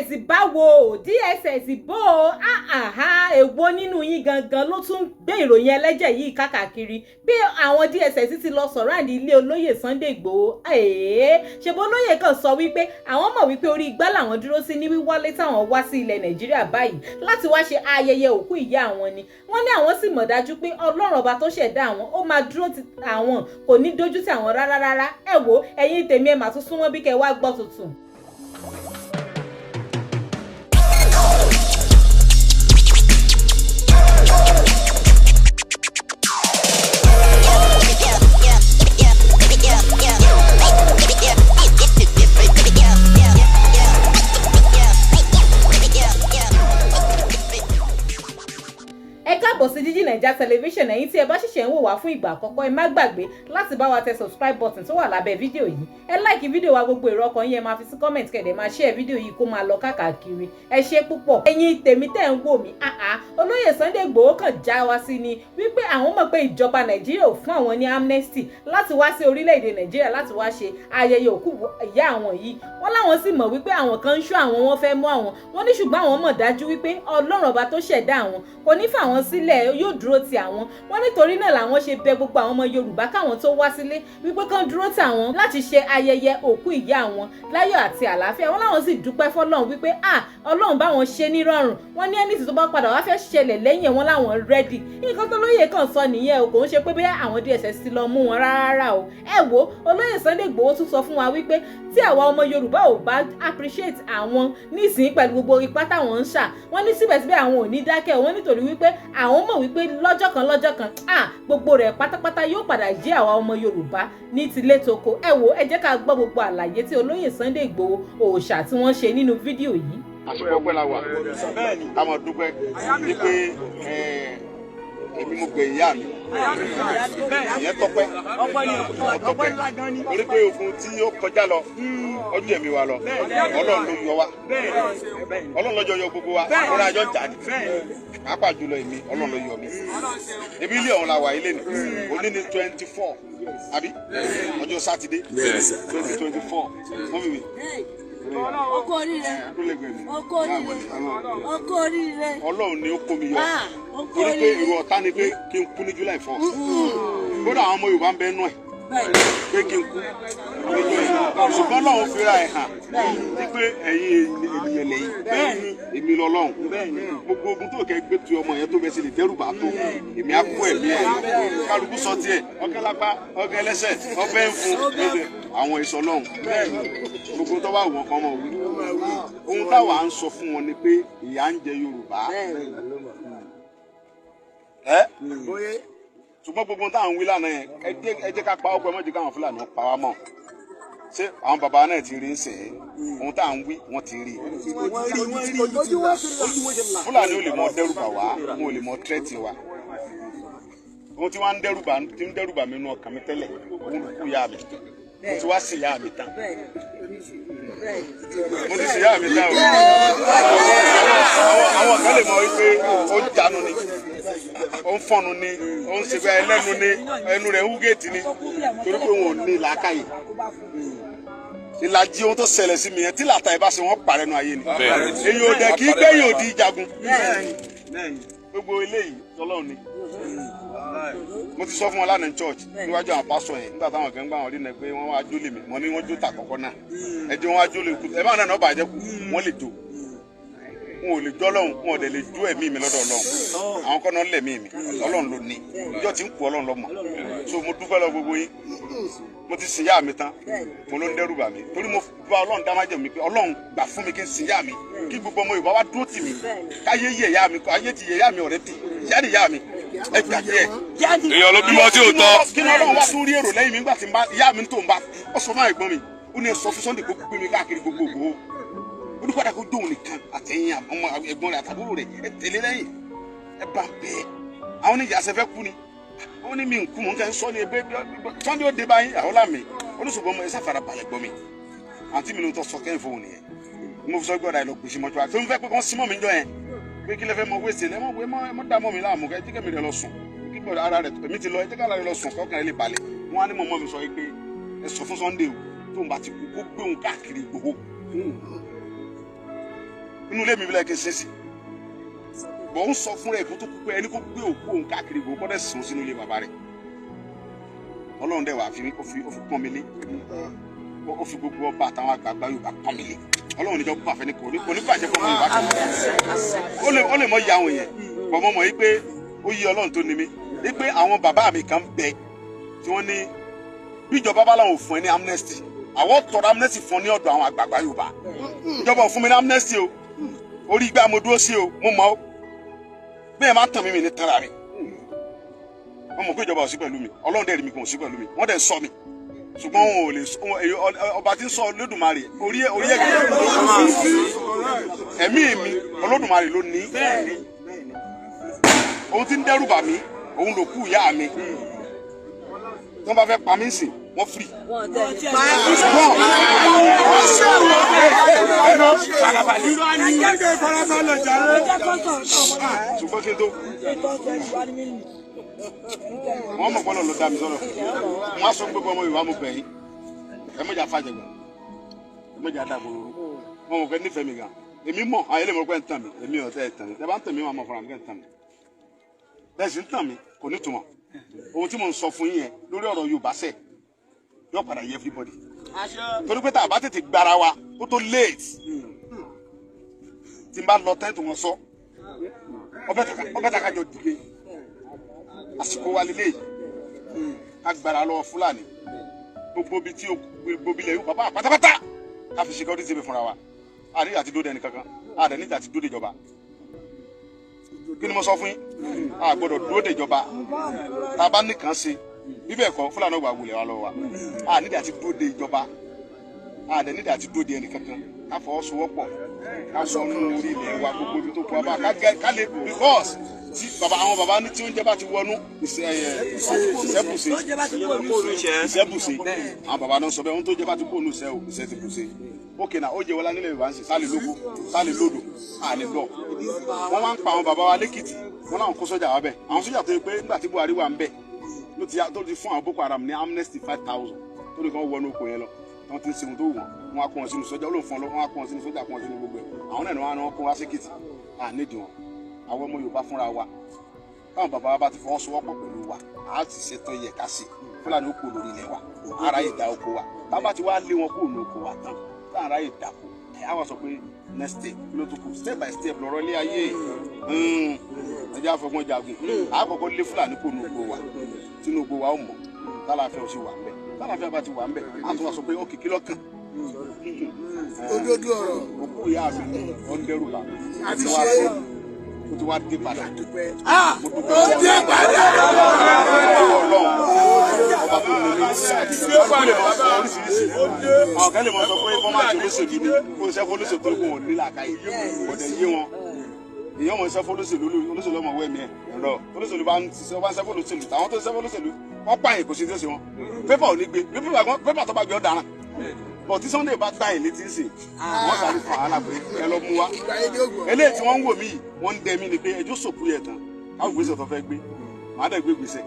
DSS báwo DSS bó èwo nínú yín gangan ló tún gbé ìròyìn ẹlẹ́jẹ̀ yìí káàkiri bí àwọn DSS ti lọ surround ilé olóyè Sunday Igboho ṣebó olóyè kan sọ wípé àwọn mọ̀ wípé orí igbá làwọn dúró sí ní wíwọlé táwọn wá sí ilẹ̀ Nàìjíríà báyìí láti wá ṣe ayẹyẹ òkú ìyá àwọn ni wọ́n ní àwọn sì mọ̀ dájú pé Ọlọ́run ọba tó ṣẹ̀dá àwọn ó máa dúró ti àwọn kò ní dójú tì àwọn rárá ẹ wò ẹ̀yin tèmi ẹ mà tún súnmọ́ bí kẹ́ wá gbọ́ tuntun. Sí Jíjí Naija television ẹ̀yin tí ẹ bá ṣẹ̀ṣẹ̀ ń wò wá fún ìgbà àkọ́kọ́ ẹ má gbàgbé láti bá wa tẹ subscribe button tó wà lábẹ́ fídíò yìí ẹ like fídíò wa gbogbo èrò ọkàn yín ẹ máa fi sí comment kẹ̀dẹ̀ máa share fídíò yìí kó máa lọ káàkiri ẹ ṣé púpọ̀ ẹ̀yin tèmi tẹ́ ń wò mí olóyè Sunday Igboho kàn já wa sí ni wípé àwọn mọ̀ pé ìjọba Nàìjíríà ò fún àwọn ní amnesty láti wá sí orílẹ̀-èdè Nàìjíríà láti wá ṣe ayẹyẹ òkú ìyá àwọn yìí wọ́n láwọn sì mọ̀ wípé àwọn kan ń ṣọ́ àwọn wọ́n fẹ́ mú àwọn wọ́n ní ṣùgbọ́n àwọn mọ̀ dájú wípé Ọlọ́run ọba tó ṣẹ̀dá àwọn kò ní fà wọ́n sílẹ̀ yóò dúró ti àwọn wọ́n nítorí náà làwọn ṣe bẹ̀ gbogbo àwọn ọmọ Yorùbá káwọn tó wá sílé wípé kán dúró ti àwọn láti ṣe ayẹyẹ òkú ìyá àwọn láyọ̀ àti àlàáfíà wọ́n láwọn sì dúpẹ́ fọ́lọ́run wípé Ọlọ́run bá wọn ṣe nírọ̀rùn wọ́n ní ẹni tó bá padà wá fẹ́ ṣẹlẹ̀ lẹ́yìn wọn láwọn rẹ́dì nǹkan tó lóye kàn sọ nìyẹn o kò ń ṣe pé bóyá àwọn DSS ti lọ mú wọn rárá o ẹ wo olóyè Sunday Igboho tún sọ fún wa wípé tí àwa ọmọ Yorùbá ò bá appreciate àwọn nísìnyí pẹ̀lú gbogbo ipá táwọn ń ṣà wọ́n ní síbẹ̀síbẹ̀ àwọn ò ní dákẹ́ wọ́n nítorí wípé àwọn mọ̀ wípé lọ́jọ́ kan gbogbo rẹ̀ pátápátá yóò padà jẹ́ àwa ọmọ Yorùbá ní tilé toko ẹ wo ẹ jẹ́ ká gbọ́ gbogbo àlàyé tí olóyè Sunday Igboho òòṣà tí wọ́n ṣe nínú fídíò yìí. àṣepọ̀ pẹ́ la wà ká mọ̀ dúpẹ́ wípé èmi mo gbé ìyá mi ìyẹn tọpẹ́ torí pé ogun tí ó kọjá lọ ọjọ́ ẹ̀mí wa lọ Ọlọ́run ló yọ wá Ọlọ́run lọ́jọ́ yọ gbogbo wa lórí àjọ jà ní pàápàá jùlọ èmi Ọlọ́run ló yọ mi ebi ilé ọ̀hún la wà ilé ni òní ní 24 àbí ọjọ́ sátidé 2024 mọ́ mi. Ọlọ́run ni ó kó mi yọ torí pé èrò ọ̀tá ni pé kí n kú ní July 4th kódà àwọn ọmọ Yorùbá ń bẹ nú ẹ̀ pé kí n kú ṣùgbọ́n Ọlọ́run fira ẹ̀ hàn wípé ẹ̀yin ènìyàn lẹ́yìn èmi lọ́lọ́run gbogbo ogun tó kẹ́ gbé tu ọmọ yẹn tó bẹ sí lè dẹ́rù bá tó èmi á kó ẹ̀mí ẹ̀ kálukú sọ tiẹ̀ ọ̀kẹ́ lápá ọ̀kẹ́ lẹ́sẹ̀ ọ̀fẹ́ ń fún àwọn èso Ọlọ́run gbogbo tó bá wù wọn kọ́ mọ̀ wí ohun táwa ń sọ fún wọn ni pé ìyà ń jẹ Yorùbá ṣùgbọ́n gbogbo táwọn wí lánàá yẹn ẹ jẹ́ ká pa ọgbẹ́ mọ́jú káwọn Fúlàní pa wá mọ́ ṣé àwọn bàbá náà ti rí ń sẹ̀ ohun táwọn wí wọ́n ti rí Fúlàní ò lè mọ dẹ́rùbà wá wọn ò lè mọ tírẹ́tì wa ohun tí wọ́n ń dẹ́rùbà mi nú ọkàn mi tẹ́lẹ̀ òun ló kú yá mi mo ti wá sí ìyá mi tán mo ti sí ìyá mi tán o àwọn kan lè mọ wípé ó ń jánu ni ó ń fọ́nu ni ó ń ṣe bẹ́ẹ̀ ẹlẹ́nu ni ẹnu rẹ̀ ń wú géètì ni torí pé wọn ò ní làákàyè ìlàjì ohun tó ṣẹlẹ̀ sí mi yẹn tí làtà ẹ̀ bá ṣe wọ́n parẹ́ nu ayé ni èyí ò dẹ̀ kí gbẹ̀yìn òdi ìjagun gbogbo eléyìí tọ́lọ́run ni mo ti sọ fún wọn lánàá church níwájú àwọn pásọ yẹn nígbà táwọn kan gbà wọn rí nẹ pé wọn wá jólè mi mo ní wọn jó tà kọ́kọ́ náà ẹjẹ wọn wá jólè kú ẹ bá wọn náà bàjẹ́ kú wọn lè jó wọn ò lè jọ́ lọ́hùn wọn ò dẹ̀ lè jó ẹ̀mí mi lọ́dọ̀ Ọlọ́run àwọn kan náà lẹ̀mí mi Ọlọ́run ló ní ìjọ tí ń kú Ọlọ́run lọ́mọ so mo dúpẹ́ lọ gbogbo yín mo ti sìyá mi tán mo ló ń dẹ́rù bà mí torí mo bá Ọlọ́run dá májẹ̀ mi pé Ọlọ́run gbà fún mi kí n sìyá mi kí gbogbo ọmọ Yorùbá wá dúró tì mí káyé yẹ ìyá mi ayé ti yẹ ìyá mi ọ̀rẹ́ tì ìyá ni ìyá mi ẹ gbàgbé ẹ. èèyàn ló bímọ tí ò tọ́. kí ni Ọlọ́run wá tún rí èrò lẹ́yìn mi nígbà tí ìyá mi tó ń bá ọ sọ máa gbọ́n mi ó ní sọ fún Sunday kó gbé mi káàkiri gbogbo Ìgbòho ó ní padà kó dóhùn nìkan àtẹ̀yìn ọmọ ẹ̀gbọ́n rẹ̀ àtàbúrò rẹ̀ ẹ tẹ̀lé lẹ́yìn ẹ bá bẹ́ẹ̀ àwọn oníjà sẹfẹ́ kú ni ó ní mi nkú mò ń kẹ́ ń sọ ní ebe Sunday ó dé báyìí àwọn lámì oníṣòwò ọmọ ẹ sáfara balẹ̀ gbọ́ mi àǹtí mi ló ń tọ́ sọ kẹ́hìn fóun nìyẹn mo fi sọ gbọ́dọ̀ àìlọ́ gbèsè mọ́tò àti tó ń fẹ́ pé kán símọ́ mi jọ yẹn pé kí lè fẹ́ mọ wéṣẹ̀ lẹ́mọ̀ wé mọ́ dá mọ́ mi láàmú kẹ́ jíkẹ́ mi rẹ̀ lọ sùn kí gbọ́dọ̀ ara rẹ̀ èmi ti lọ ẹ jẹ́ ká rẹ̀ lọ sùn kọ́kàn rẹ̀ lè balẹ̀ wọ́n á ní mọ́mọ́ mi sọ pé ẹ sọ fún Sunday o tó ń bá ti kú kó gbé òun káàkiri Ìgbòho inú ilé mi bí lẹ́kẹ̀ ṣe sí bọ̀ ń sọ fún rẹ̀ kó tó kú pé ẹni kó gbé òkú òun káàkiri gbogbo kọ́ dẹ̀ sùn sínú ilé bàbá rẹ̀ ọlọ́run dẹ̀ wà fi pọ́n mi lé ó fi gbogbo ọba àtàwọn àgbààgbà Yorùbá pọ́n mi lé ọlọ́run níjọ́ kó àfẹ́ni kò ní bàjẹ́ fún Yorùbá kan ó lè mọ iye àwọn yẹn bọ̀ mọ́ mọ́ yí pé ó yí ọlọ́run tó ní mi yí pé àwọn bàbá mi kan bẹ tí wọ́n ní bí ìjọba bá láwọn ò fún ẹ ní amnesty àwọn tọrọ amnesty fún ní ọ̀dọ̀ àwọn àgbààgbà Yorùbá ìjọba ò fún mi ní amnesty o orí ìgbà mo dúró sí o mo mọ̀ o bẹ́ẹ̀ máa tàn mí mi ní tara mi wọ́n mọ̀ pé ìjọba ò sí pẹ̀lú mi ọlọ́run dẹ̀ rí mi kò sí pẹ̀lú mi wọ́n dẹ̀ sọ mi ṣùgbọ́n wọn ò lè ọba tí ń sọ Olódùmarè orí ẹ̀mí mi Olódùmarè ló ní ohun tí ń dẹ́rù bà mí òun ló kú ìyá mi tí wọ́n bá fẹ́ pa mí sìn wọ́n free. ṣùgbọ́n kí n tó wọ́n mọ̀ pọ́nlọ́ ló dá mi sọ́nà wọ́n á sọ gbogbo ọmọ Yorùbá mo bẹ̀ yín ẹ mọ̀jà fàjẹ̀gbà ẹ mọ̀jà dàgbòrò wọn ò fẹ́ nífẹ̀ẹ́ mi gan èmi mọ̀ àwọn ẹlẹ́mọ̀ pẹ́ ń tàn mí èmi ò tẹ́ ẹ tàn mí ẹ bá ń tàn mí wọn àmọ́ fúnra mi kẹ́ ń tàn mí bẹ́ẹ̀ sì ń tàn mí kò ní túmọ̀ ohun tí mo ń sọ fún yín yẹn lórí ọ̀rọ̀ Yorùbá sẹ̀ yóò padà yẹ everybody torí pé tá a bá tètè gbára wa ó tó late tí n bá lọ tẹ́ǹtì wọn sọ ọbẹ̀ tá a kájọ dìde àsìkò wa lélẹ̀ ká gbára lọ́wọ́ Fúlàní gbogbo bí tí gbogbo ilẹ̀ Yorùbá bá pátápátá ká fi security ṣe fúnra wa a ní àti dóde ẹnìkankan a dẹ̀ ní àti dóde ìjọba kí ni mo sọ fún yín a gbọ́dọ̀ dóde ìjọba tá a bá nìkan ṣe bíbẹ̀ ẹ̀kọ́ Fúlàní ọgbà wulẹ̀ wa lọ́wọ́ wa a ní àti dóde ìjọba a dẹ̀ ní àti dóde ẹnìkankan ká fọwọ́sowọ́pọ̀ ká wọnú orí ilẹ̀ wa gbogbo ibi tó kọ́ abá ká lè because tí àwọn baba ní tí oúnjẹ bá ti wọnú ìṣẹ́bùsẹ̀ àwọn baba náà sọ bẹ́ẹ̀ ohun tó jẹ́ bá ti kó ònú ìṣẹ́ ti bùsẹ̀ ókè náà ó jẹ́ wọlá nílẹ̀ Yorùbá ń sè sálẹ̀ lóko sálẹ̀ lódò àlè lọ wọ́n máa ń pa àwọn baba wa lẹ́kìtì wọ́n náà ń kó sọ́jà wa bẹ̀ àwọn sọ́jà tó yẹ pé nígbà tí Buhari wà ń bẹ̀ tó ti fún àwọn Boko Haram ní amnesty 5,000 tó ní kí wọ́n wọnú oko yẹn lọ wọ́n ti ń ṣe ohun tó wù wọ́n á kó wọn sínú sọ́jà olóòfin ọlọ́wọ́n á kó wọn sínú sọ́jà kó wọn sínú gbogbo ẹ̀ àwọn náà ni wọ́n kó wá sékìtì àníjì wọn àwọn ọmọ Yorùbá fúnra wa táwọn bàbá wa bá ti fọwọ́sowọ́pọ̀ pẹ̀lú wa a ti ṣètò yẹ ká sí Fúlàní ó kó lórí ilẹ̀ wa ara yìí da oko wa bàbá ti wá lé wọn kó ní oko wa tán táwọn ara yìí dà kó ẹ̀ á wá sọ pé next step ló tó kù step by step lọ́rọ́ ilé ayé ẹjẹ́ àfọwọ́n jagun àkọ́kọ́ lé Fúlàní kó ní oko wa tínú oko wa ó mọ̀ tálàfẹ́ ò sì wà ń bẹ̀ tálàfẹ́ bá ti wà ń bẹ̀ á tún wá sọ pé ó kìkì lọ́kàn òdodo ọ̀rọ̀ òkú ìyá mi ọ̀ndẹ́rù bá àti wá sí o ti wá dé padà. ó dé padà. ọba tó lè ní oríṣiríṣi àwọn kan lè mọ sọ pé fọ́mátì olóṣèlú ni kó o ṣẹ́fọ́ olóṣèlú tó kó wọn ní làákàyè ọ̀dẹ̀ yé wọn èèyàn mọ̀ ṣẹ́fọ́ olóṣèlú ọmọ wẹ̀mí ẹ̀ ẹ̀rọ olóṣèlú bá ń ṣẹ́fọ́ olóṣèlú táwọn tó ṣẹ́fọ́ olóṣèlú wọ́n pààyàn kò sí tó ṣe wọn pépà ò ní gbé pépà tó bá gbé ọ̀daràn bọ̀ tí Sunday bá gbá ìlétí ń sìn wọ́n sáré fún àhálà pé ẹ lọ mú wa eléyìí tí wọ́n ń wò mí wọ́n ń dẹ mí ni pé ẹjọ́ sòkú yẹ̀ tán káwọn gbèsè tó fẹ́ gbé màá dẹ̀ gbé gbèsè.